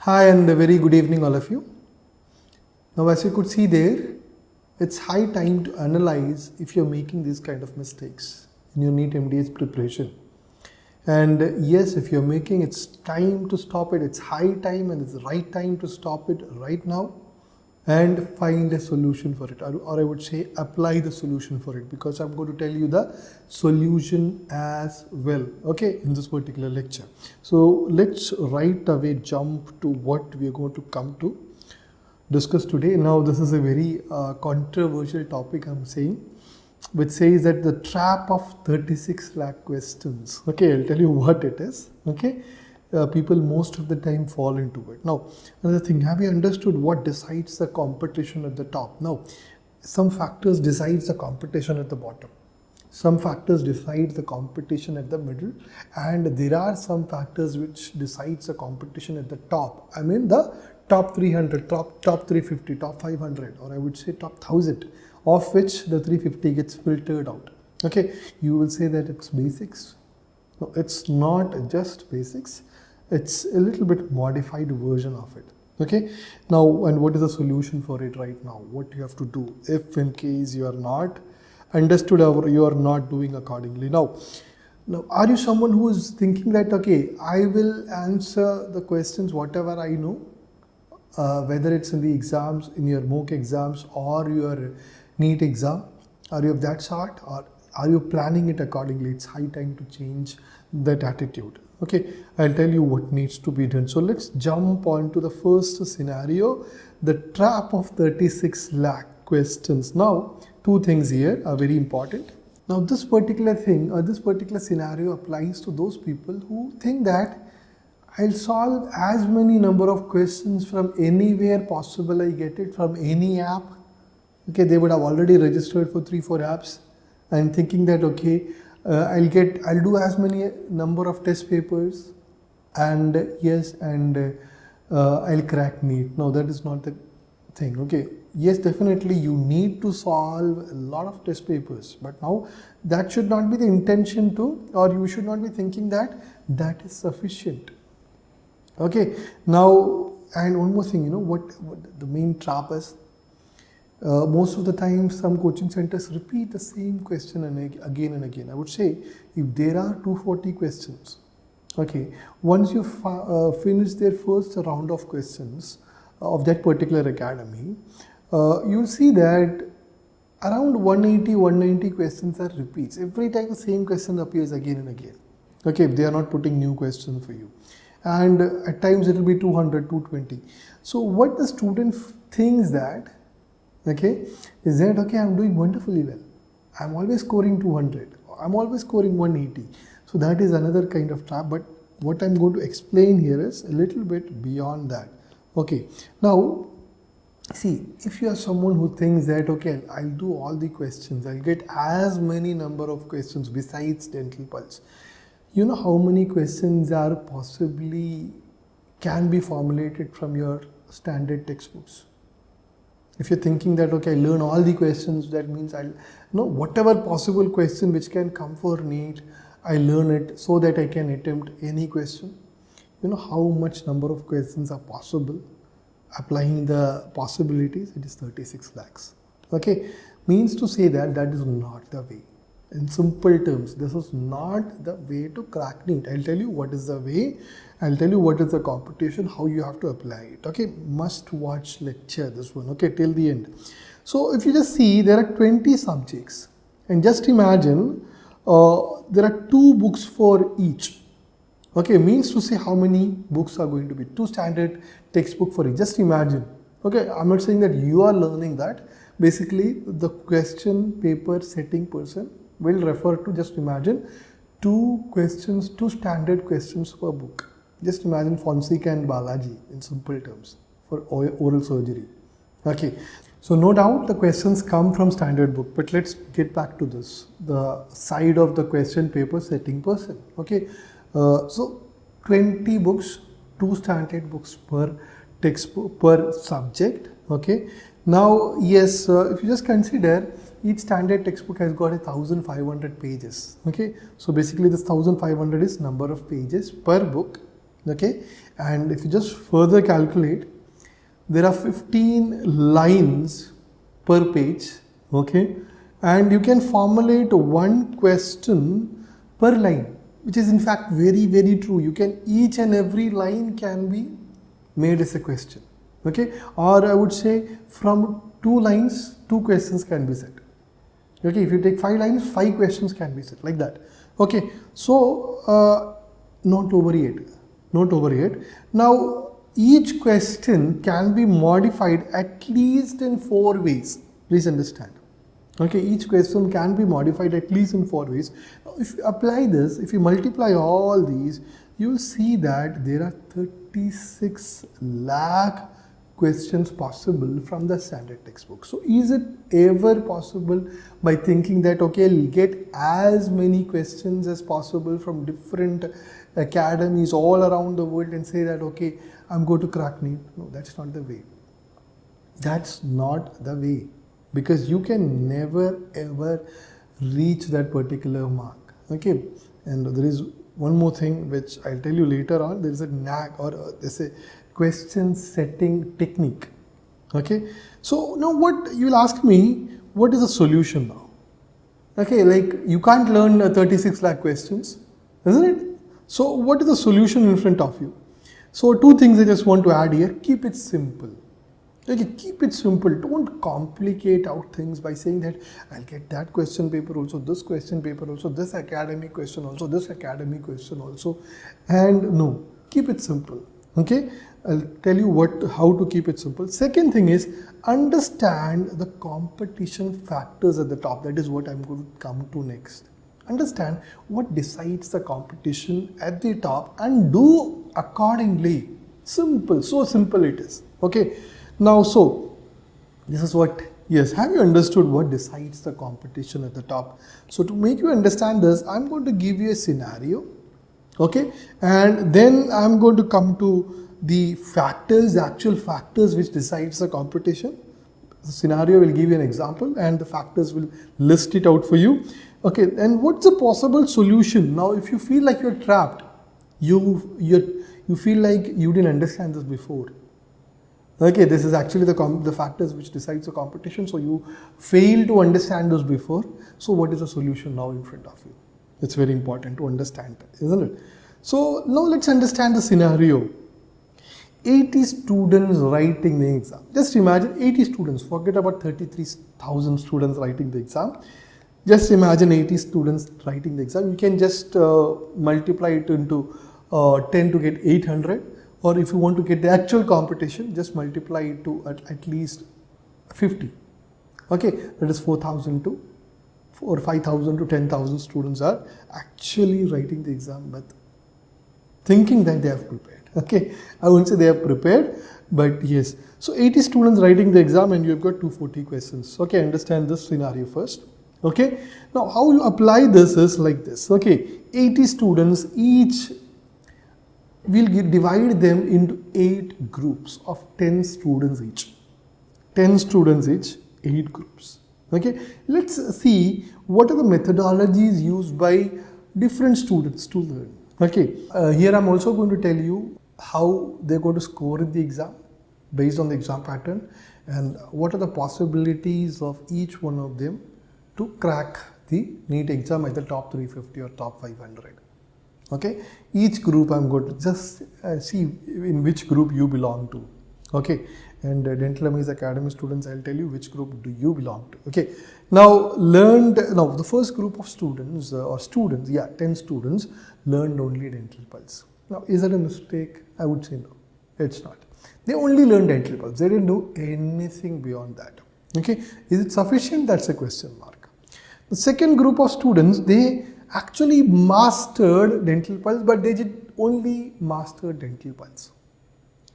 Hi and a very good evening all of you. Now as you could see there, it's high time to analyze if you're making these kind of mistakes in your NEET MD's preparation. And yes, if you're making, it's time to stop it. It's high time and it's the right time to stop it right now and find a solution for it, or I would say apply the solution for it, because I'm going to tell you the solution as well, okay, in this particular lecture. So let's right away jump to what we are going to come to discuss today. Now this is a very controversial topic I'm saying, which says that the trap of 36 lakh questions. Okay, I'll tell you what it is. Okay, people most of the time fall into it. Now, another thing, have you understood what decides the competition at the top? Now, some factors decides the competition at the bottom. Some factors decide the competition at the middle, and there are some factors which decides the competition at the top. I mean the top 300, top 350, top 500, or I would say top 1000, of which the 350 gets filtered out. Okay, you will say that it's basics. No, it's not just basics. It's a little bit modified version of it. Okay, now, and what is the solution for it right now? What you have to do if in case you are not understood or you are not doing accordingly. Now, are you someone who is thinking that, okay, I will answer the questions whatever I know, whether it's in the exams, in your mock exams or your NEET exam? Are you of that sort, or are you planning it accordingly? It's high time to change that attitude. Okay, I'll tell you what needs to be done. So let's jump on to the first scenario, the trap of 36 lakh questions. Now, two things here are very important. Now, this particular thing or this particular scenario applies to those people who think that I'll solve as many number of questions from anywhere possible. I get it from any app. Okay, they would have already registered for 3-4 apps and thinking that, okay, I'll do as many number of test papers and yes, and I'll crack NEET. No, that is not the thing. Okay, yes, definitely you need to solve a lot of test papers, but now that should not be the intention to, or you should not be thinking that that is sufficient. Okay, now, and one more thing, what the main trap is. Most of the time, some coaching centers repeat the same question and again and again. I would say if there are 240 questions, okay, once you finish their first round of questions of that particular academy, you'll see that around 180 questions are repeats. Every time the same question appears again and again. Okay, if they are not putting new questions for you. And at times it will be 200, 220. So what the student thinks that, okay, is that, okay, I'm doing wonderfully well. I'm always scoring 200. I'm always scoring 180. So that is another kind of trap. But what I'm going to explain here is a little bit beyond that. Okay, now, see, if you are someone who thinks that, okay, I'll do all the questions, I'll get as many number of questions besides dental pulse. You know how many questions are possibly can be formulated from your standard textbooks? If you're thinking that, okay, I learn all the questions, that means I'll know whatever possible question which can come for NEET, I learn it so that I can attempt any question. You know how much number of questions are possible? Applying the possibilities, it is 36 lakhs. Okay, means to say that that is not the way. In simple terms, this is not the way to crack NEET. I'll tell you what is the way. I'll tell you what is the competition, how you have to apply it. Okay, must watch lecture, this one, okay, till the end. So if you just see, there are 20 subjects, and just imagine there are 2 books for each. Okay, means to say how many books are going to be 2 standard textbook for each. Just imagine. Okay, I'm not saying that you are learning that. Basically, the question paper setting person will refer to, just imagine, 2 questions, 2 standard questions per book. Just imagine Fonseca and Balaji in simple terms for oral surgery. Okay, so no doubt the questions come from standard book, but let's get back to this, the side of the question paper setting person. Okay, so 20 books, 2 standard books per textbook per subject. Okay, now yes, if you just consider, each standard textbook has got 1500 pages. Okay, so basically this 1500 is number of pages per book. Okay, and if you just further calculate, there are 15 lines per page. Okay, and you can formulate one question per line, which is in fact very, very true. You can, each and every line can be made as a question. Okay, or I would say from 2 lines, 2 questions can be set. Okay, if you take 5 lines, 5 questions can be set, like that. Okay, so not over yet. Now, each question can be modified at least in 4 ways. Please understand. Okay, each question can be modified at least in 4 ways. Now, if you apply this, if you multiply all these, you will see that there are 36 lakh questions possible from the standard textbook. So is it ever possible by thinking that, okay, I'll get as many questions as possible from different academies all around the world and say that, okay, I'm going to crack NEET? No, that's not the way. That's not the way, because you can never ever reach that particular mark. Okay, and there is one more thing which I'll tell you later on. There is a knack, or there's a question setting technique. Okay, so now what you will ask me, what is the solution now? Okay, like you can't learn 36 lakh questions, isn't it? So what is the solution in front of you? So 2 things I just want to add here. Keep it simple. Okay, keep it simple. Don't complicate out things by saying that I'll get that question paper also, this question paper also, this academic question also, this academic question also. And no, keep it simple. Okay, I'll tell you how to keep it simple. Second thing is, understand the competition factors at the top. That is what I'm going to come to next. Understand what decides the competition at the top and do accordingly. Simple, so simple it is. Okay, now so this is what, yes, have you understood what decides the competition at the top? So to make you understand this, I'm going to give you a scenario. Okay, and then I'm going to come to the factors, the actual factors which decides the competition. The scenario will give you an example and the factors will list it out for you. Okay, and what's the possible solution? Now, if you feel like you're trapped, you feel like you didn't understand this before. Okay, this is actually the factors which decides the competition. So you fail to understand those before. So what is the solution now in front of you? It's very important to understand that, isn't it? So now let's understand the scenario. 80 students writing the exam. Just imagine 80 students, forget about 33,000 students writing the exam. Just imagine 80 students writing the exam. You can just multiply it into 10 to get 800. Or if you want to get the actual competition, just multiply it to at least 50. Okay, that is 4,000 to or 5,000 to 10,000 students are actually writing the exam, but thinking that they have prepared. Okay, I won't say they have prepared, but yes. So 80 students writing the exam and you have got 240 questions. Okay, understand this scenario first. Okay, now how you apply this is like this. Okay, 80 students, each we'll divide them into 8 groups of 10 students each. 10 students each, 8 groups. Okay, let's see what are the methodologies used by different students to learn. Okay, here I'm also going to tell you how they're going to score in the exam based on the exam pattern and what are the possibilities of each one of them to crack the NEET exam at the top 350 or top 500. Okay, each group I'm going to just see in which group you belong to. Okay, and Dental Amaze Academy students, I'll tell you which group do you belong to. Okay, now the first group of students 10 students learned only Dental Pulse. Now, is that a mistake? I would say no, it's not. They only learned Dental Pulse. They didn't do anything beyond that. Okay, is it sufficient? That's a question mark. The second group of students, they actually mastered Dental Pulse, but they did only master Dental Pulse.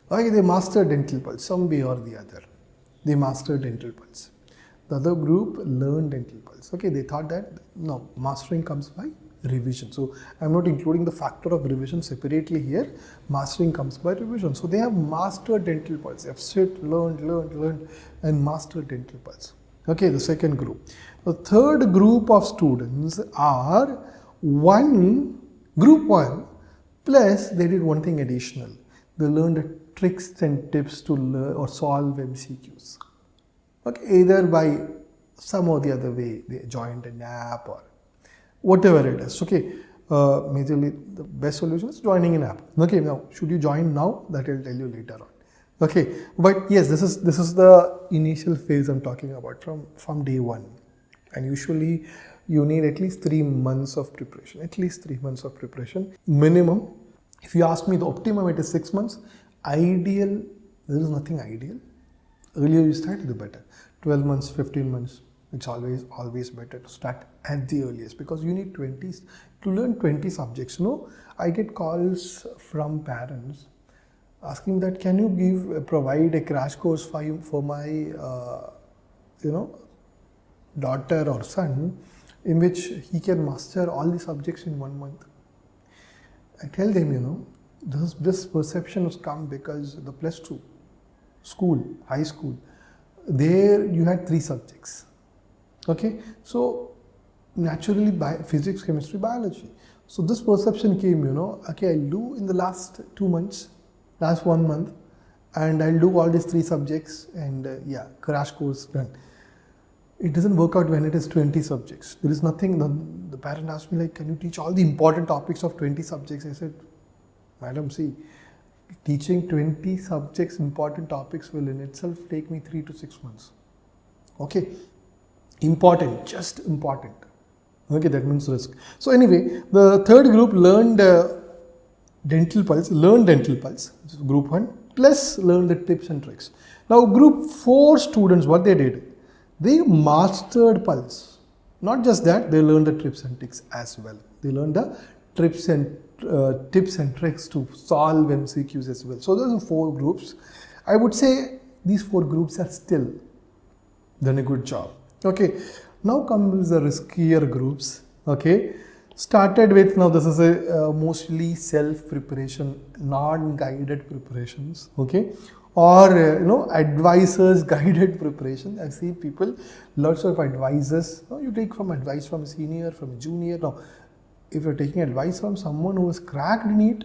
Okay, they mastered Dental Pulse some way or the other. They mastered Dental Pulse. The other group learned Dental Pulse. Okay, they thought that no, mastering comes by revision. So I'm not including the factor of revision separately here. Mastering comes by revision. So they have mastered Dental Pulse. They have learned and mastered Dental Pulse. Okay, the second group. The third group of students are group one Plus, they did one thing additional. They learned tricks and tips to learn or solve MCQs. Okay, either by some or the other way, they joined an app or whatever it is. Okay, majorly the best solution is joining an app. Okay, now should you join now? That I'll tell you later on. Okay, but yes, this is the initial phase I'm talking about from day one, and usually you need at least 3 months of preparation. At least 3 months of preparation minimum. If you ask me, the optimum it is 6 months. Ideal, there is nothing ideal. Earlier you start, the better. 12 months, 15 months. It's always better to start at the earliest, because you need 20 to learn 20 subjects. I get calls from parents asking that, can you provide a crash course for my daughter or son, in which he can master all the subjects in 1 month. I tell them, this perception has come because the plus 2 school, high school, there you had 3 subjects. Okay, so naturally physics, chemistry, biology. So this perception came, okay, I'll do in the last 2 months, last 1 month, and I'll do all these 3 subjects, and crash course done. It doesn't work out when it is 20 subjects. There is nothing. The parent asked me, like, can you teach all the important topics of 20 subjects? I said, madam, see, teaching 20 subjects, important topics will in itself take me 3 to 6 months. Okay, important, just important. Okay, that means risk. So anyway, the third group learned dental pulse, group 1, plus learned the tips and tricks. Now group 4 students, what they did, they mastered pulse. Not just that, they learned the tips and tricks as well. They learned the tips and tricks to solve MCQs as well. So those are 4 groups. I would say these 4 groups are still done a good job. Okay, now comes the riskier groups. Okay, started with, now this is a mostly self-preparation, non-guided preparations. Okay, or advisors guided preparation. I've seen people, lots of advisors. You take advice from a senior, from a junior. Now, if you're taking advice from someone who has cracked NEET,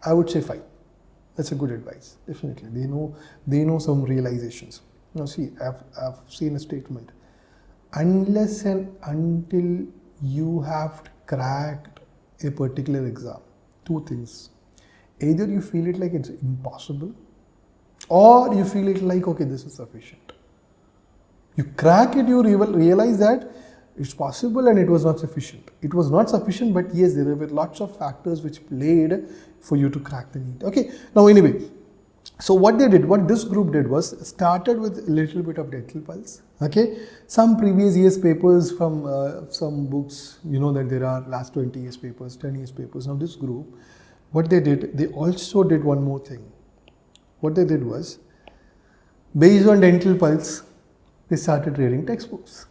I would say fine. That's a good advice. Definitely, they know some realizations. Now, see, I've seen a statement. Unless and until you have cracked a particular exam, 2 things. Either you feel it like it's impossible, or you feel it like, okay, this is sufficient. You crack it, you realize that it's possible and it was not sufficient. It was not sufficient, but yes, there were lots of factors which played for you to crack the NEET. Okay, now anyway, so what this group did was started with a little bit of dental pulse. Okay, some previous years papers from some books, that there are last 20 years papers, 10 years papers. Now this group, what they did, they also did one more thing. What they did was, based on dental pulse, they started reading textbooks.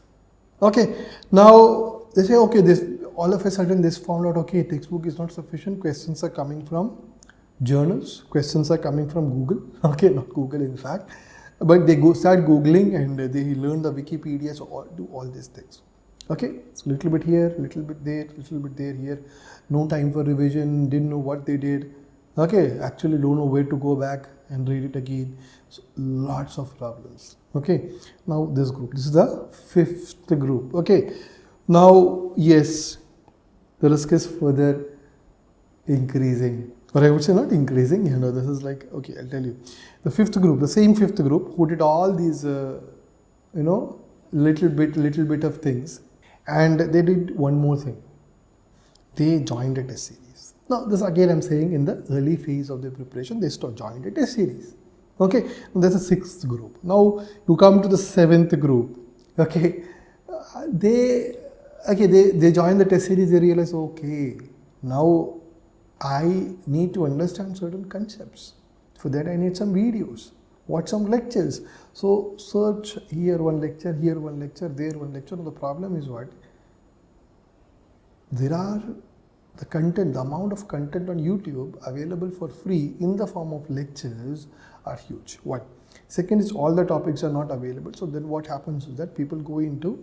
Okay, now they say, okay, all of a sudden this found out, okay, textbook is not sufficient, questions are coming from journals, questions are coming from Google. Okay, not Google in fact, but they start Googling and they learn the Wikipedia, so do all these things. Okay, so little bit here, little bit there, little bit there, here. No time for revision, didn't know what they did. Okay, actually don't know where to go back and read it again. So lots of problems. Okay, now this is the 5th group. Okay, now yes, the risk is further increasing, or I would say not increasing. This is like, okay, I'll tell you. The 5th group, the same 5th group who did all these, little bit of things, and they did one more thing. They joined a test series. Now, this again I'm saying in the early phase of the preparation, they joined a test series. Okay, that's the 6th group. Now you come to the 7th group. Okay, they joined the test series. They realize, okay, now I need to understand certain concepts. For that, I need some videos, watch some lectures. So search here one lecture, there one lecture. The problem is what? There are the amount of content on YouTube available for free in the form of lectures are huge. One. Second is all the topics are not available. So then what happens is that people go into,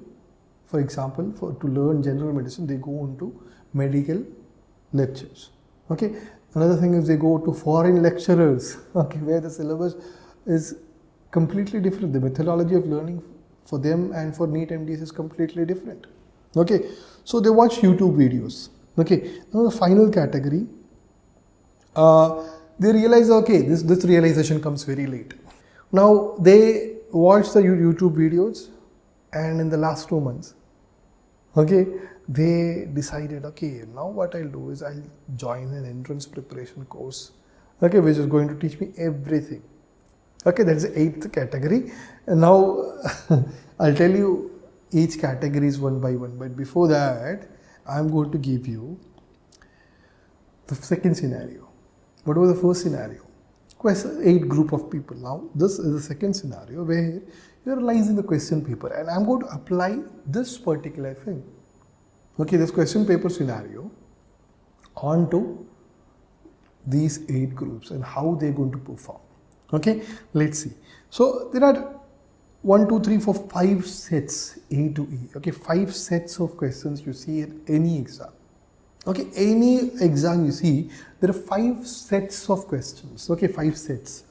for example, to learn general medicine, they go into medical lectures. Okay, another thing is they go to foreign lecturers, okay, where the syllabus is completely different. The methodology of learning for them and for NEET MDS is completely different. Okay, so they watch YouTube videos. Okay, now the final category, they realize, okay, this realization comes very late. Now they watch the YouTube videos, and in the last 2 months, okay, they decided, okay, now what I'll do is I'll join an entrance preparation course, okay, which is going to teach me everything. Okay, that's the 8th category. And now I'll tell you each categories one by one, but before that I'm going to give you the second scenario. What was the first scenario? Question 8 group of people. Now this is the second scenario where you're analyzing the question paper, and I'm going to apply this particular thing, okay, this question paper scenario onto these 8 groups and how they're going to perform. Okay, let's see. So there are 1, 2, 3, 4, 5 sets A to E. Okay, 5 sets of questions you see in any exam. Okay, any exam you see, there are 5 sets of questions. Okay, 5 sets.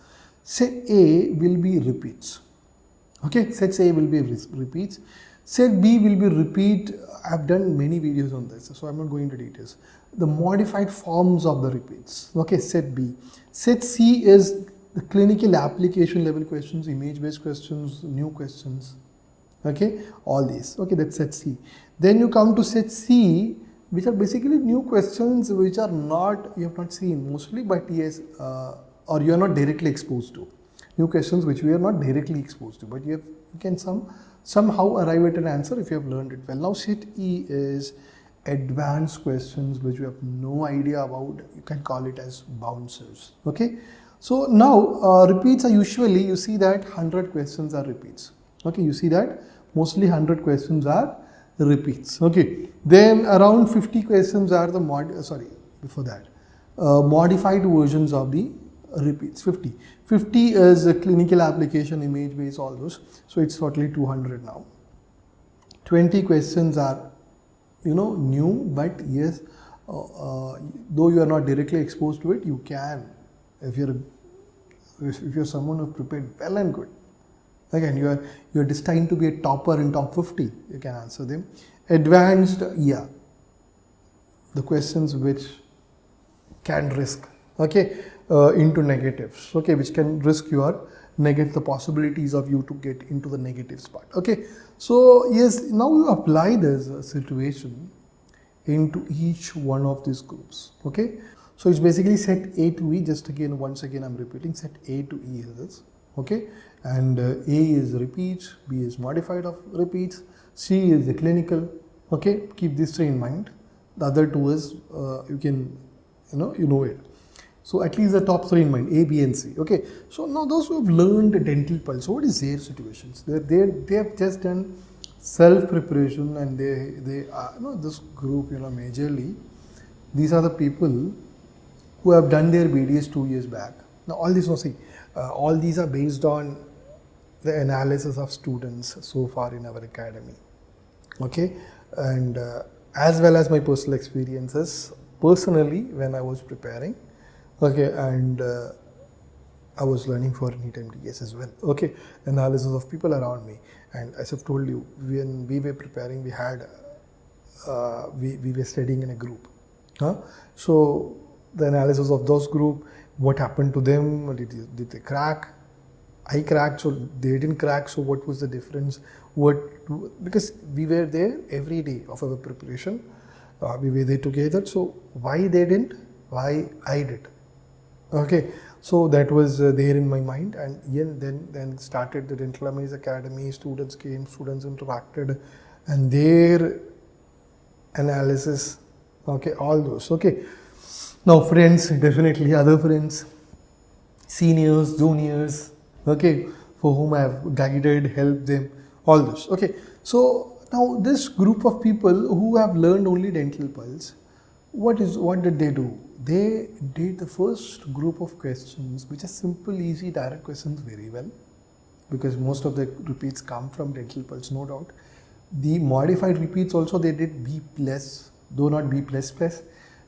Set A will be repeats. Okay, set A will be repeats. Set B will be repeat. I've done many videos on this, so I'm not going into details. The modified forms of the repeats. Okay, set B. Set C is the clinical application level questions, image-based questions, new questions. Okay, all these. Okay, that's set C. Then you come to set C, which are basically new questions which are not, you have not seen mostly, but yes, or you are not directly exposed to. New questions which we are not directly exposed to, but you can somehow arrive at an answer if you have learned it well. Now set E is advanced questions which you have no idea about. You can call it as bouncers. Okay, so now repeats are usually, you see that 100 questions are repeats. Okay, you see that mostly 100 questions are repeats. Okay, then around 50 questions are the modified versions of the repeats. 50 is a clinical application, image based, all those, so it's totally 200 now. 20 questions are new, but yes, though you are not directly exposed to it, you can, if you're someone who prepared well and good. Again, you're destined to be a topper in top 50, you can answer them. Advanced, yeah, the questions which can risk, okay, into negatives, okay, which can risk the possibilities of you to get into the negatives part. Okay, so yes, now you apply this situation into each one of these groups. Okay, so it's basically set A to E. Once again I'm repeating, set A to E is this. Okay, and A is repeats, B is modified of repeats, C is the clinical. Okay, keep these 3 in mind. The other 2 is you know it. So at least the top 3 in mind, A, B and C. Okay, so now those who have learned dental pulse, so what is their situations? They have just done self-preparation, and they are, this group, majorly, these are the people who have done their BDS 2 years back. Now all these, all these are based on the analysis of students so far in our academy. Okay, and as well as my personal experiences, personally, when I was preparing. Okay, and I was learning for NEET MDS as well. Okay, analysis of people around me, and as I've told you, when we were preparing, we had we were studying in a group. So the analysis of those group, what happened to them? Did they crack? I cracked, so they didn't crack. So what was the difference? Because we were there every day of our preparation, we were there together. So why they didn't? Why I did? Okay, so that was there in my mind, and then started the Dental Amaze Academy. Students came, students interacted, and their analysis. Okay, all those. Okay, now friends, definitely other friends, seniors, juniors. Okay, for whom I have guided, helped them, all this. Okay, so now this group of people who have learned only dental pulse, what did they do? They did the first group of questions, which are simple, easy, direct questions very well, because most of the repeats come from dental pulse, no doubt. The modified repeats also they did B+, though not B++,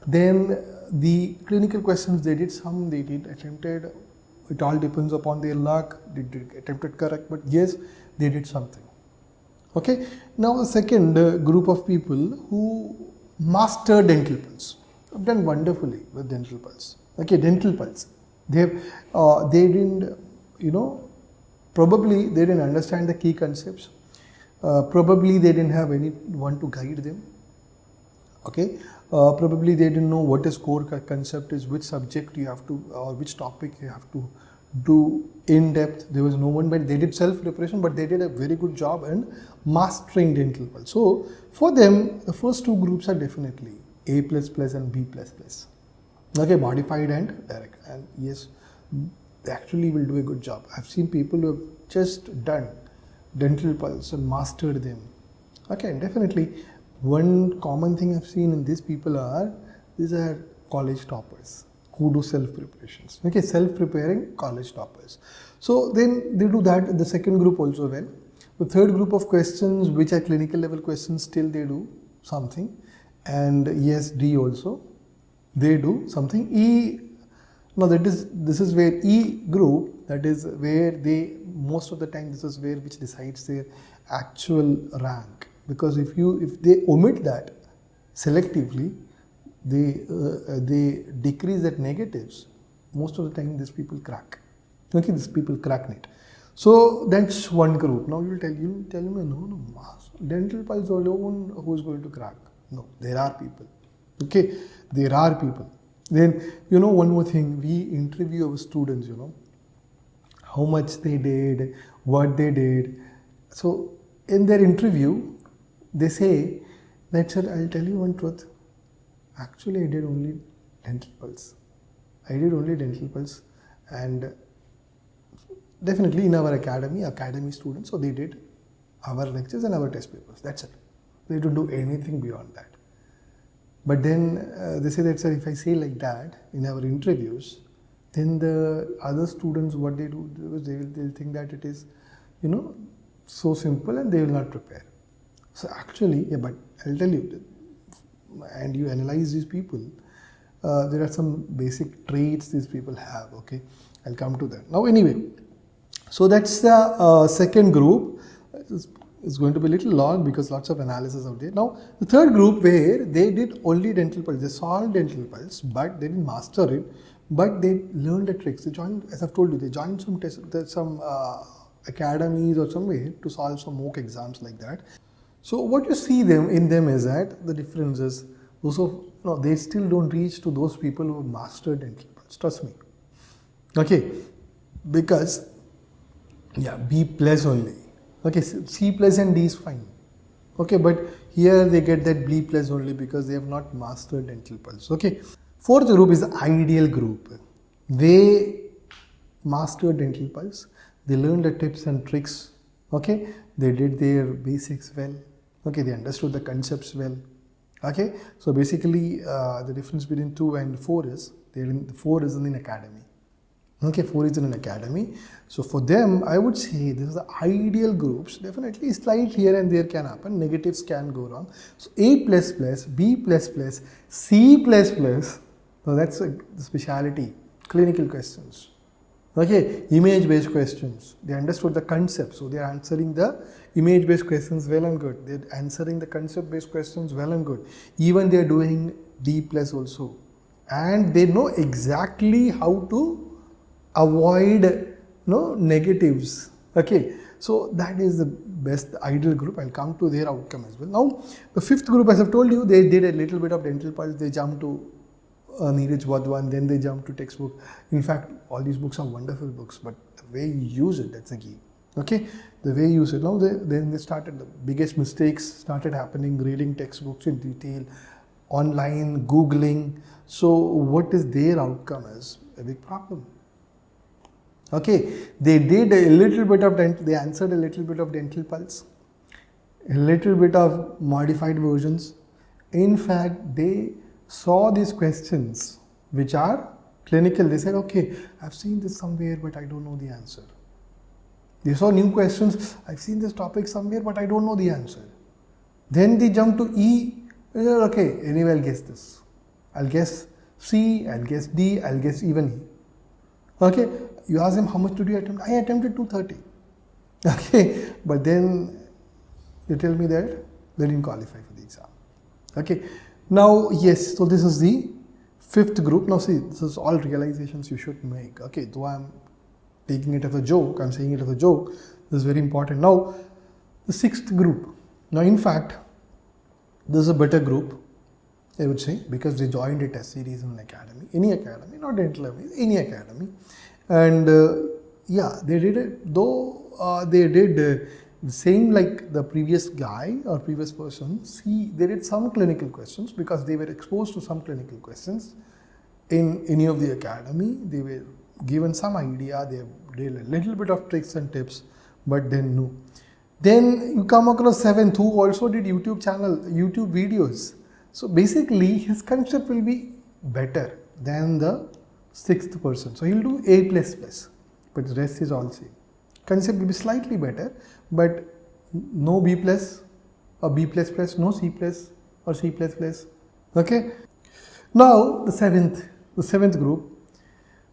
Then the clinical questions, they did some, they did attempted. It all depends upon their luck. They did attempted correct, but yes, they did something. Okay. Now the second group of people who master dental pulse have done wonderfully with dental pulse. Okay, dental pulse. They didn't, probably they didn't understand the key concepts. Probably they didn't have anyone to guide them. Okay, probably they didn't know what is core concept is, which subject you have to, or which topic you have to do in depth. There was no one, but they did self preparation, but they did a very good job in mastering dental pulse. So for them, the first two groups are definitely A++ and B++. Okay, modified and direct, and yes, they actually will do a good job. I've seen people who have just done dental pulse and mastered them. Okay, and definitely one common thing I've seen in these people these are college toppers who do self preparations. Okay, self preparing college toppers. So then they do that. The second group also well. The third group of questions, which are clinical level questions, still they do something. And yes, D also, they do something. E, now this is where E group, that is where they, most of the time this is where which decides their actual rank. Because if they omit that selectively, they decrease that negatives, most of the time these people crack. Okay, these people crack it. So that's one group. Now you'll tell me, no, dental pulse alone, who's going to crack? No, there are people. Okay, there are people. Then, one more thing, we interview our students, how much they did, what they did. So in their interview, they say that, sir, I'll tell you one truth. Actually, I did only dental pulse. And definitely in our academy students, so they did our lectures and our test papers. That's it. They don't do anything beyond that. But then they say that, sir, if I say like that in our interviews, then the other students, what they do is they'll think that it is, so simple, and they will not prepare. So actually, yeah, but I'll tell you, and you analyze these people, there are some basic traits these people have. Okay, I'll come to that. Now anyway, so that's the second group. It's going to be a little long because lots of analysis out there. Now the third group, where they did only dental pulse, they solved dental pulse, but they didn't master it, but they learned the tricks. They joined, as I've told you, they joined some academies or somewhere to solve some mock exams like that. So what you see in them is that the difference is also, they still don't reach to those people who have mastered dental pulse. Trust me. Okay, because B+ only. Okay, C+ and D is fine. Okay, but here they get that B+ only because they have not mastered dental pulse. Okay, fourth group is the ideal group. They mastered dental pulse. They learned the tips and tricks. Okay, they did their basics well. Okay, they understood the concepts well. Okay, so basically the difference between 2 and 4 is 4 is in an academy. Okay, 4 is in an academy. So for them, I would say this is the ideal groups. Definitely slight here and there can happen. Negatives can go wrong. So A++, B++, C++. So that's the speciality. Clinical questions. Okay, image-based questions. They understood the concept, so they are answering the image-based questions well and good. They are answering the concept-based questions well and good. Even they are doing D+ also, and they know exactly how to avoid negatives. Okay, so that is the best ideal group. I'll come to their outcome as well. Now, the fifth group, as I've told you, they did a little bit of dental pulse. They jumped to Neeraj Wadhwan, and then they jumped to textbook. In fact, all these books are wonderful books, but the way you use it, that's the key. Okay, the way you use it. Now, then they started, the biggest mistakes started happening, reading textbooks in detail, online, Googling. So what is their outcome is a big problem. Okay, they did a little bit of they answered a little bit of dental pulse, a little bit of modified versions. In fact, they saw these questions which are clinical. They said, okay, I've seen this somewhere, but I don't know the answer. They saw new questions. I've seen this topic somewhere, but I don't know the answer. Then they jump to E. Okay, anyway, I'll guess this. I'll guess C, I'll guess D, I'll guess even E. Okay, you ask them how much did you attempt? I attempted 230. Okay, but then you tell me that they didn't qualify for the exam. Okay, now yes, so this is the fifth group. Now see, this is all realizations you should make. Okay, though I'm taking it as a joke, I'm saying it as a joke, this is very important. Now, the sixth group. Now, in fact, this is a better group, I would say, because they joined a test series in an academy, any academy, not dental, any academy. And yeah, they did it, though they did the same like the previous guy or previous person. See, they did some clinical questions because they were exposed to some clinical questions in any of the academy. They were given some idea, they did a little bit of tricks and tips, but then no. Then you come across seventh, who also did YouTube videos. So basically his concept will be better than the sixth person. So he'll do A++, but the rest is all same. Concept will be slightly better, but no B+, or B++, no C+, or C++. Okay. Now the seventh group,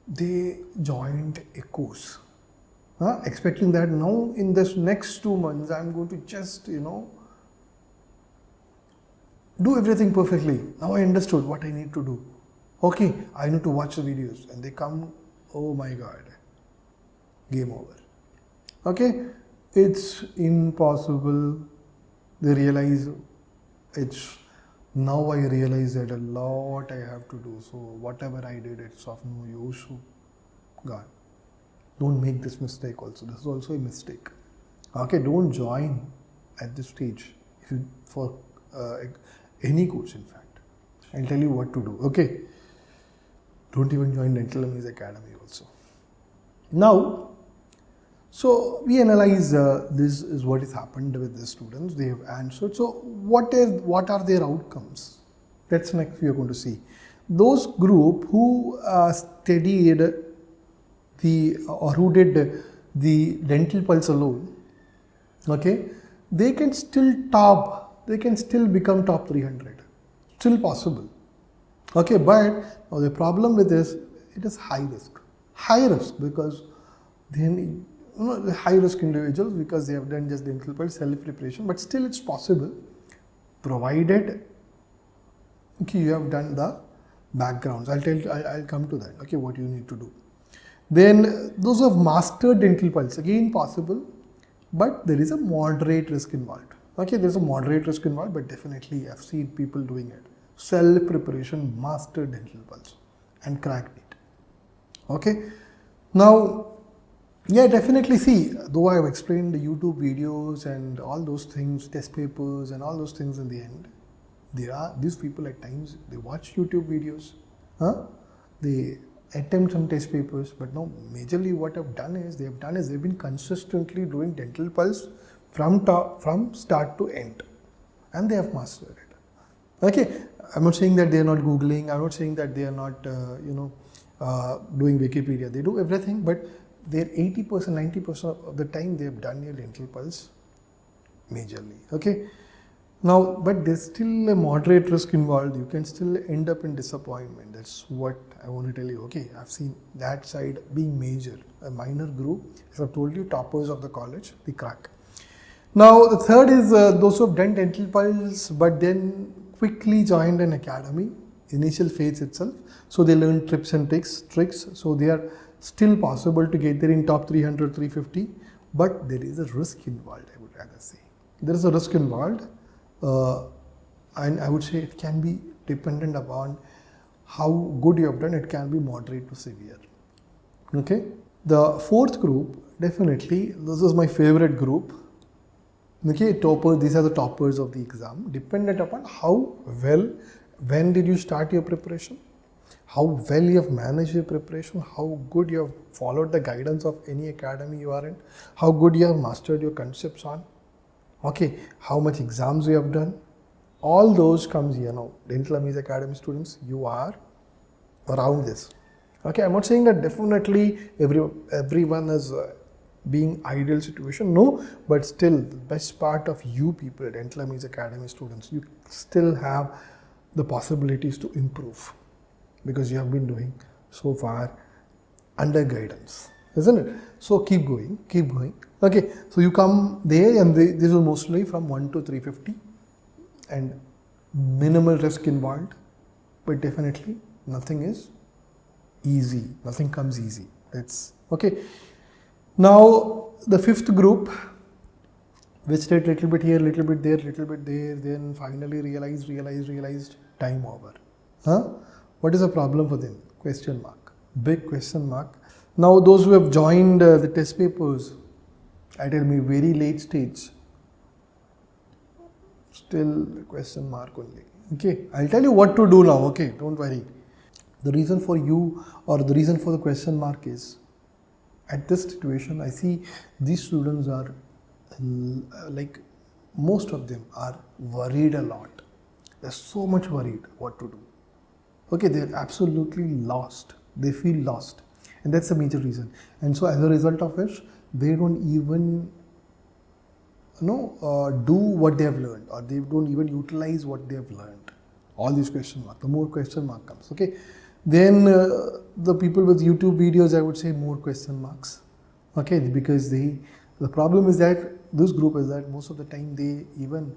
they joined a course, expecting that now in this next 2 months I'm going to just do everything perfectly. Now I understood what I need to do. Okay, I need to watch the videos, and they come, oh my god, game over. Okay, it's impossible. They realize now I realize that a lot I have to do. So whatever I did, it's of no use. God, don't make this mistake also. This is also a mistake. Okay, don't join at this stage for any course, in fact. I'll tell you what to do. Okay, don't even join Dental Amaze Academy also. Now, so we analyze this is what has happened with the students. They have answered. So what are their outcomes? That's next we are going to see. Those group who studied who did the dental pulse alone, okay, they can still top. They can still become top 300. Still possible. Okay, but now the problem with this, it is high risk. High risk because then the high risk individuals, because they have done just dental pulse self-preparation, but still it's possible, provided you have done the backgrounds. I'll come to that. Okay, what you need to do. Then those who have mastered dental pulse, again possible, but there is a moderate risk involved. Okay, there's a moderate risk involved, but definitely I've seen people doing it. Self-preparation, mastered dental pulse, and cracked it. Okay, now, yeah, definitely see, though I have explained the YouTube videos and all those things, test papers and all those things in the end, these people at times, they watch YouTube videos, they attempt some test papers, but no, majorly what they've been consistently doing dental pulse from start to end, and they have mastered it. Okay, I'm not saying that they are not Googling, I'm not saying that they are not, doing Wikipedia. They do everything, but they're 80%, 90% of the time they have done your dental pulse majorly. Okay. Now, but there's still a moderate risk involved. You can still end up in disappointment. That's what I want to tell you. Okay, I've seen that side being major. A minor group, as I've told you, toppers of the college, they crack. Now, the third is those who have done dental pulse, but then quickly joined an academy, initial phase itself. So they learn tips and tricks. So they are still possible to get there in top 300, 350, but there is a risk involved, I would rather say. There is a risk involved, and I would say it can be dependent upon how good you have done. It can be moderate to severe. Okay. The fourth group, definitely, this is my favorite group. Okay, these are the toppers of the exam, dependent upon how well, when did you start your preparation, how well you have managed your preparation, how good you have followed the guidance of any academy you are in, how good you have mastered your concepts on, okay, how much exams you have done. All those comes here now. Dental Amaze Academy students, you are around this. Okay, I'm not saying that definitely everyone is being ideal situation, no, but still the best part of you people, Dental Amaze Academy students, you still have the possibilities to improve, because you have been doing so far under guidance, isn't it? So keep going, keep going. Okay, so you come there, and this is mostly from 1 to 350 and minimal risk involved, but definitely nothing is easy, nothing comes easy. That's okay. Now the fifth group, which did little bit here, little bit there, then finally realized, time over. Huh? What is the problem for them? Question mark. Big question mark. Now those who have joined the test papers at a very late stage, still question mark only. Okay, I'll tell you what to do now. Okay, don't worry. The reason for you, or the reason for the question mark, is at this situation I see these students are like, most of them are worried a lot. They're so much worried what to do. Okay, they're absolutely lost. They feel lost, and that's the major reason. And so as a result of which, they don't even do what they have learned, or they don't even utilize what they have learned. All these question mark, the more question mark comes. Okay, then the people with YouTube videos, I would say more question marks. Okay, because the problem is that this group is that most of the time they even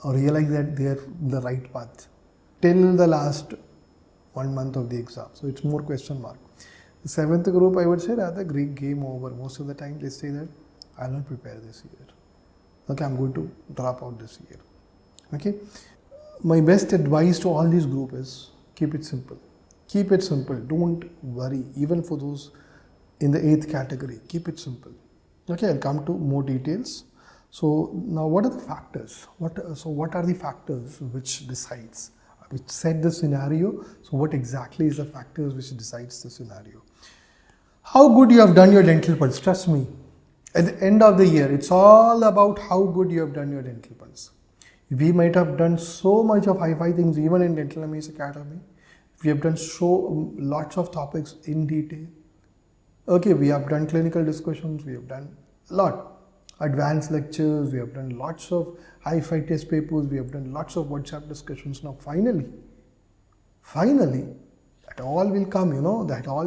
realize that they are in the right path till the last 1 month of the exam. So it's more question mark. The seventh group, I would say, rather great game over. Most of the time they say that I'll not prepare this year. Okay, I'm going to drop out this year. Okay, my best advice to all these group is keep it simple. Keep it simple. Don't worry. Even for those in the 8th category, keep it simple. Okay, I'll come to more details. So now, what are the factors? What are the factors which set the scenario? So what exactly is the factors which decides the scenario? How good you have done your dental pulse. Trust me, at the end of the year, it's all about how good you have done your dental pulse. We might have done so much of hi-fi things even in Dental Amaze Academy. We have done lots of topics in detail. Okay, we have done clinical discussions, we have done a lot. Advanced lectures, we have done lots of hi-fi test papers, we have done lots of WhatsApp discussions. Now finally, that all will come, that all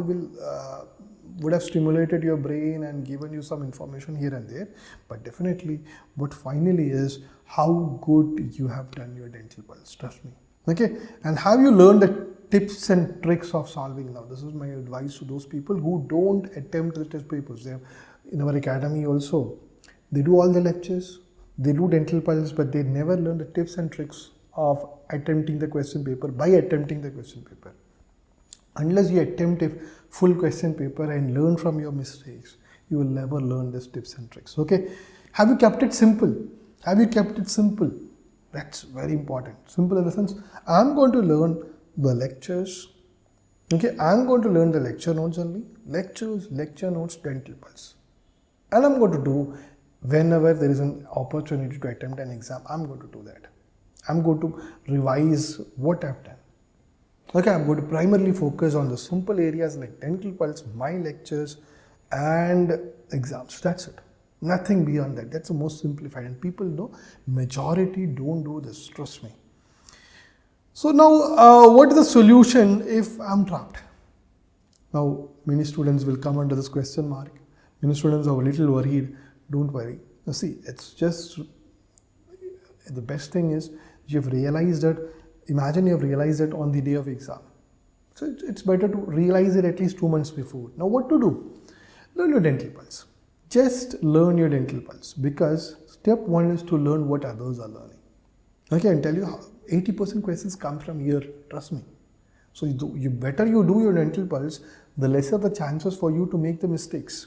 would have stimulated your brain and given you some information here and there. But definitely, what finally is how good you have done your dental pulse, trust me. Okay, and have you learned the tips and tricks of solving now? This is my advice to those people who don't attempt the test papers. They have, in our academy also, they do all the lectures, they do dental pulse, but they never learn the tips and tricks of attempting the question paper by attempting the question paper. Unless you attempt a full question paper and learn from your mistakes, you will never learn these tips and tricks. Okay, have you kept it simple? Have you kept it simple? That's very important. Simple in the sense, I'm going to learn the lectures. Okay, I'm going to learn the lecture notes only. Lectures, lecture notes, dental pulse. And I'm going to do, whenever there is an opportunity to attempt an exam, I'm going to do that. I'm going to revise what I've done. Okay, I'm going to primarily focus on the simple areas like dental pulse, my lectures, and exams. That's it. Nothing beyond that. That's the most simplified. And people know majority don't do this. Trust me. So now, what is the solution if I'm trapped? Now, many students will come under this question mark. Many students are a little worried. Don't worry. Now see, it's just, the best thing is you've realized that, imagine you've realized it on the day of exam. So it's better to realize it at least 2 months before. Now what to do? Learn your dental pulse. Just learn your dental pulse, because step 1 is to learn what others are learning. Okay, I'll tell you how 80% questions come from here, trust me. So you better you do your dental pulse, the lesser the chances for you to make the mistakes.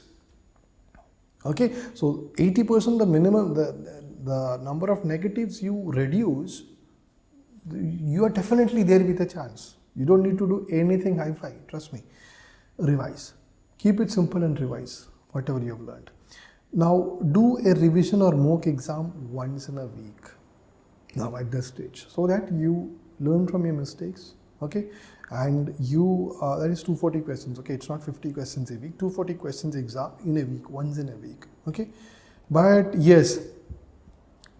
Okay, so 80% the minimum, the number of negatives you reduce, you are definitely there with a chance. You don't need to do anything hi-fi, trust me. Revise. Keep it simple and revise whatever you have learned. Now do a revision or mock exam once in a week. Now at this stage, so that you learn from your mistakes. Okay, and you that is 240 questions. Okay, it's not 50 questions a week. 240 questions exam in a week, once in a week. Okay, but yes,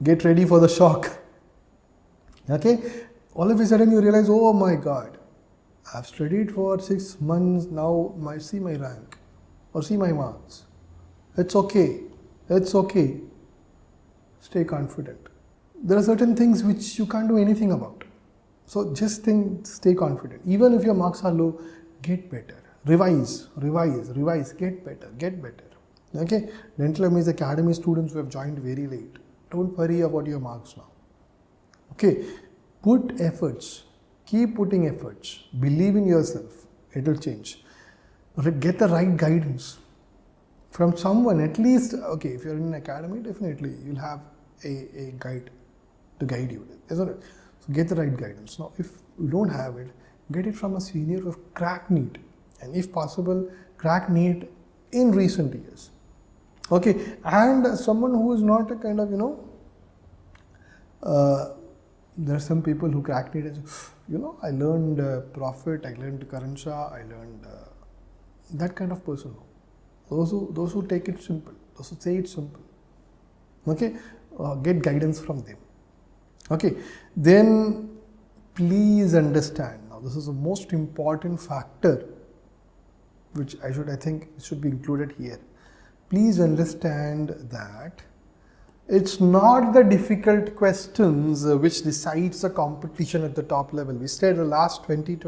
get ready for the shock. Okay, All of a sudden you realize, oh my God, I've studied for 6 months now, see my rank or see my marks. It's okay. It's okay. Stay confident. There are certain things which you can't do anything about. So just stay confident. Even if your marks are low, get better. Revise, get better. Okay? Dental MDs Academy students who have joined very late, don't worry about your marks now. Okay? Put efforts. Keep putting efforts. Believe in yourself. It will change. Get the right guidance from someone, at least. Okay, if you're in an academy, definitely you'll have a guide to guide you, isn't it? So get the right guidance. Now, if you don't have it, get it from a senior who have cracked NEET, and if possible, crack NEET in recent years. Okay, and someone who is not a kind of, there are some people who crack NEET and I learned profit, I learned Karansha, I learned that kind of person. Those who take it simple, those who say it simple. Okay, get guidance from them. Okay, then please understand. Now, this is the most important factor, which I think should be included here. Please understand that it's not the difficult questions which decides the competition at the top level. We said the last 20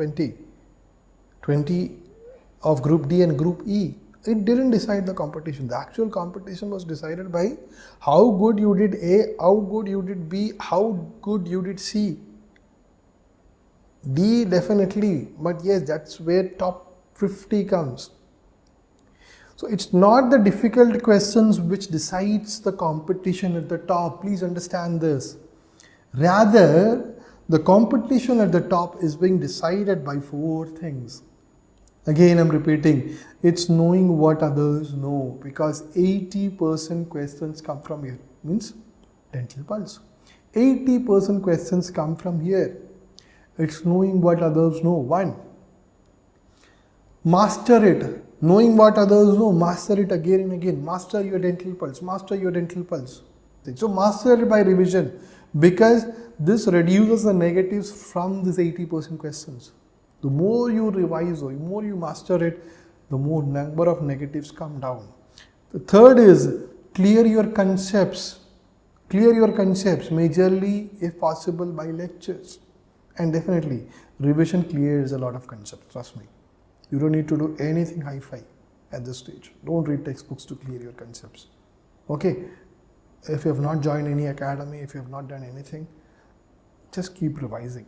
of Group D and Group E. It didn't decide the competition. The actual competition was decided by how good you did A, how good you did B, how good you did C. D definitely, but yes, that's where top 50 comes. So it's not the difficult questions which decides the competition at the top. Please understand this. Rather, the competition at the top is being decided by 4 things. Again, I'm repeating, it's knowing what others know, because 80% questions come from here, means dental pulse. 80% questions come from here. It's knowing what others know. 1. Master it. Knowing what others know, master it again and again. Master your dental pulse. Master your dental pulse. So master it by revision, because this reduces the negatives from these 80% questions. The more you revise or the more you master it, the more number of negatives come down. The third is clear your concepts. Clear your concepts, majorly if possible by lectures. And definitely, revision clears a lot of concepts, trust me. You don't need to do anything hi-fi at this stage. Don't read textbooks to clear your concepts. Okay, if you have not joined any academy, if you have not done anything, just keep revising.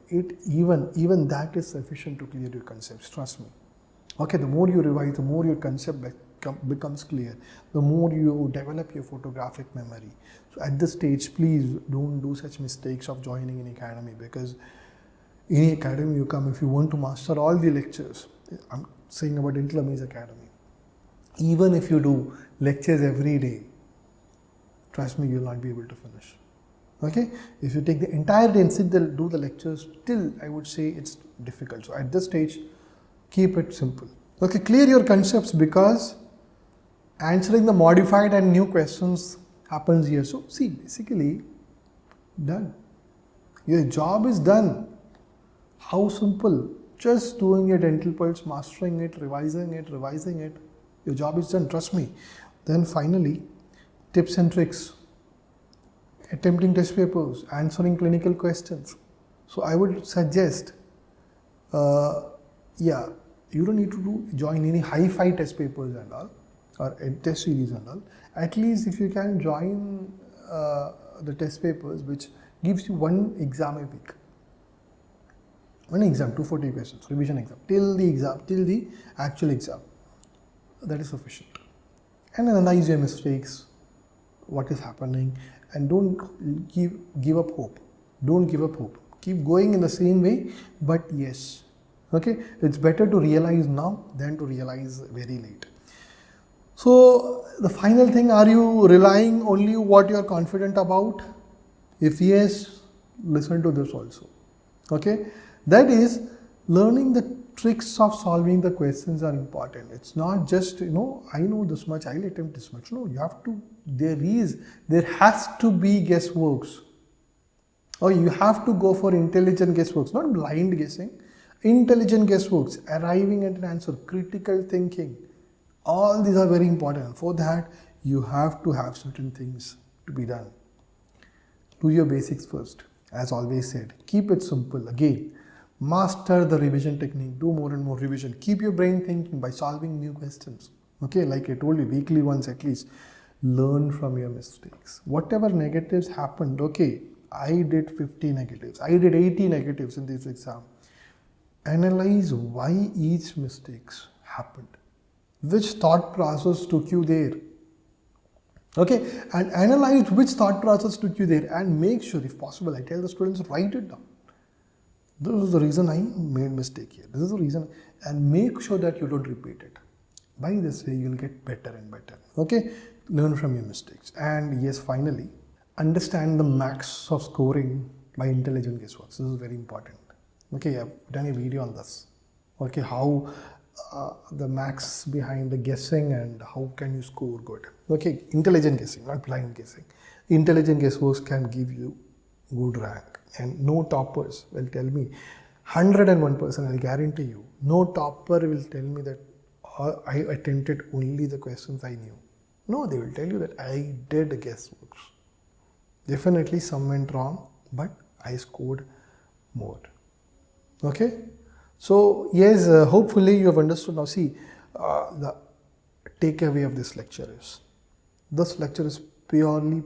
Even that is sufficient to clear your concepts, trust me. Okay, the more you revise, the more your concept becomes clear, the more you develop your photographic memory. So at this stage, please don't do such mistakes of joining an academy, because any academy you come, if you want to master all the lectures, I'm saying about Dental MDs Academy, even if you do lectures every day, trust me, you'll not be able to finish. Okay, if you take the entire day and sit there, do the lectures, still I would say it's difficult. So at this stage, keep it simple. Okay, clear your concepts, because answering the modified and new questions happens here. So see, basically, done. Your job is done. How simple? Just doing your dental pulse, mastering it, revising it. Your job is done, trust me. Then finally, tips and tricks. Attempting test papers, answering clinical questions. So I would suggest, you don't need to join any hi-fi test papers and all, or test series and all. At least if you can join the test papers, which gives you 1 exam a week. 1 exam, 240 questions, revision exam, till the actual exam. That is sufficient. And analyze your mistakes, what is happening, and don't give up hope. Don't give up hope. Keep going in the same way, but yes. Okay, it's better to realize now than to realize very late. So the final thing, are you relying only what you are confident about? If yes, listen to this also. Okay, that is, learning the tricks of solving the questions are important. It's not just, I know this much, I'll attempt this much. No, you have to, there has to be guessworks. Or you have to go for intelligent guessworks, not blind guessing. Intelligent guessworks, arriving at an answer, critical thinking. All these are very important. For that, you have to have certain things to be done. Do your basics first. As always said, keep it simple. Again, master the revision technique. Do more and more revision. Keep your brain thinking by solving new questions. Okay, like I told you, weekly once at least. Learn from your mistakes. Whatever negatives happened, okay, I did 50 negatives. I did 80 negatives in this exam. Analyze why each mistakes happened. Which thought process took you there? Okay, and analyze which thought process took you there, and make sure, if possible, I tell the students, write it down. This is the reason I made mistake here. This is the reason, and make sure that you don't repeat it. By this way, you'll get better and better. Okay, learn from your mistakes. And yes, finally, understand the max of scoring by intelligent guessworks. This is very important. Okay, I've done a video on this. Okay, how the max behind the guessing and how can you score good. Okay, intelligent guessing, not blind guessing. Intelligent guessworks can give you good rank, and no toppers will tell me 101%. I'll guarantee you, no topper will tell me that I attempted only the questions I knew. No, they will tell you that I did guessworks. Definitely some went wrong, but I scored more. Okay. So yes, hopefully you have understood. Now see, the takeaway of this lecture is purely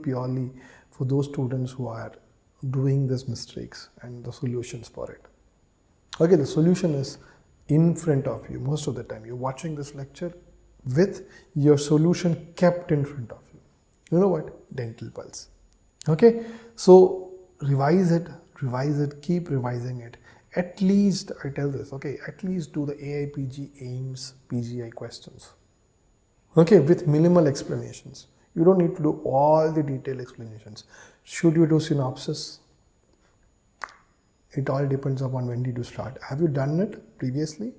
for those students who are doing these mistakes and the solutions for it. Okay, the solution is in front of you most of the time. You're watching this lecture with your solution kept in front of you. You know what? Dental pulse. Okay, so revise it, keep revising it. At least, I tell this, okay, at least do the AIPG AIMS PGI questions. Okay, with minimal explanations. You don't need to do all the detailed explanations. Should you do synopsis? It all depends upon when did you start. Have you done it previously?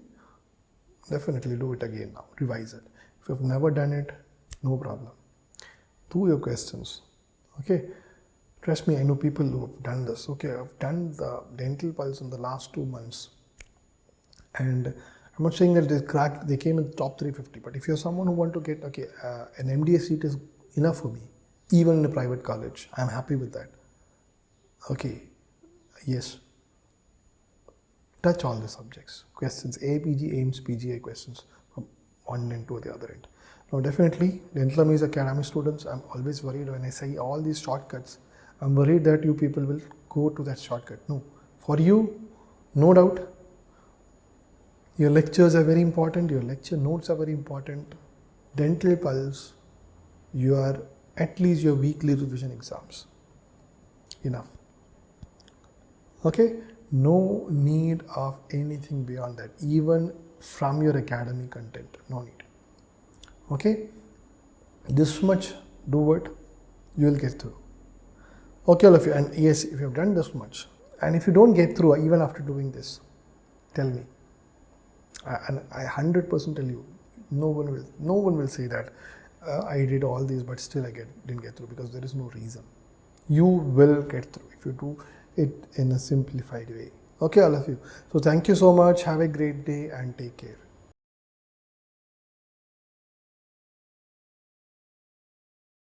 Definitely do it again now. Revise it. If you've never done it, no problem. Do your questions. Okay. Trust me, I know people who have done this. Okay, I've done the dental pulse in the last 2 months. And I'm not saying that they came in the top 350. But if you're someone who want to get, okay, an MDA seat is enough for me. Even in a private college, I'm happy with that. Okay, yes. Touch all the subjects. Questions, AIPG, AIMS, PGI questions from one end to the other end. Now definitely, Dental Amaze Academy students, I'm always worried when I say all these shortcuts. I'm worried that you people will go to that shortcut. No, for you, no doubt, your lectures are very important, your lecture notes are very important. Dental pulse, at least your weekly revision exams. Enough. Okay, no need of anything beyond that, even from your academic content, no need. Okay, this much, do it, you will get through. Okay, all of you, and yes, if you have done this much, and if you don't get through even after doing this, tell me. And I 100% tell you, no one will say that I did all these but still I didn't get through, because there is no reason. You will get through if you do it in a simplified way. Okay, all of you. So thank you so much. Have a great day and take care.